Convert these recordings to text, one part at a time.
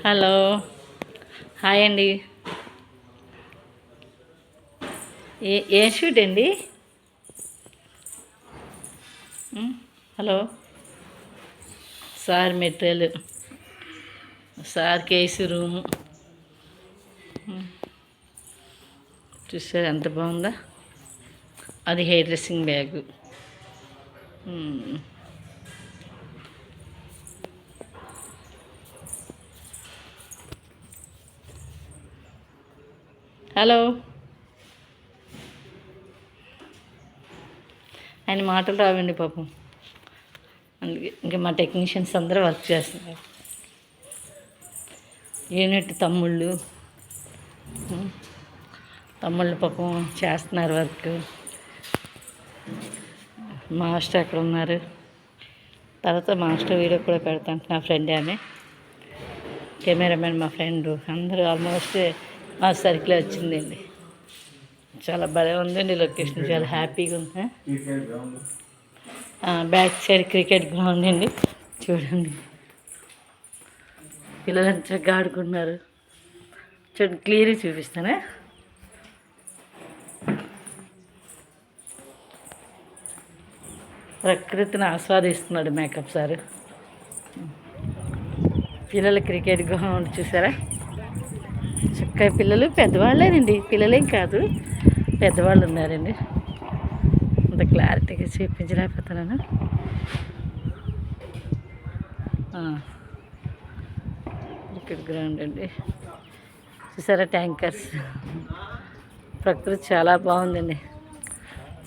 Hello, hi అండి. ఏ shoot అండి? Hello sir, material sir, case room చూసారు ఎంత బాగుందా? అది హెయిర్ డ్రెస్సింగ్ బ్యాగు. హలో, ఆయన మాటలు రావండి పాపం, అందుకే ఇంకా మా టెక్నీషియన్స్ అందరూ వర్క్ చేస్తున్నారు. యూనిట్ తమ్ముళ్ళు పాపం చేస్తున్నారు వర్క్. మాస్టర్ ఎక్కడ ఉన్నారు? తర్వాత మాస్టర్ వీడియో కూడా పెడతాను. నా ఫ్రెండ్ ఆమె కెమెరామెన్, మా ఫ్రెండ్ అందరూ ఆల్మోస్ట్ మా సర్కిల్ వచ్చిందండి. చాలా భలే ఉందండి లొకేషన్, చాలా హ్యాపీగా ఉంది. బ్యాక్ సైడ్ క్రికెట్ గ్రౌండ్ అండి, చూడండి పిల్లలంతా చక్కగా ఆడుకుంటున్నారు. చూడండి, క్లియర్గా చూపిస్తానే. ప్రకృతిని ఆస్వాదిస్తున్నాడు మేకప్ సార్. పిల్లల క్రికెట్ గ్రౌండ్ చూసారా? చక్కగా పిల్లలు పెద్దవాళ్ళేనండి, పిల్లలేం కాదు, పెద్దవాళ్ళు ఉన్నారండి. అంత క్లారిటీగా చూపించలేకపోతున్నాను. క్రికెట్ గ్రౌండ్ అండి, చూసారా? ట్యాంకర్స్. ప్రకృతి చాలా బాగుందండి.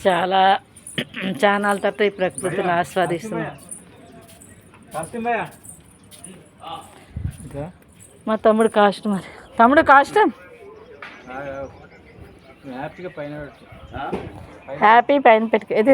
చాలా చానాల తర్వాత ఈ ప్రకృతిని ఆస్వాదిస్తున్నాం. మా తమ్ముడు కాస్ట్యూమర్. తమ్ముడు కాస్ట్యూమ్ హ్యాపీ పైన పెట్టుకో. ఇది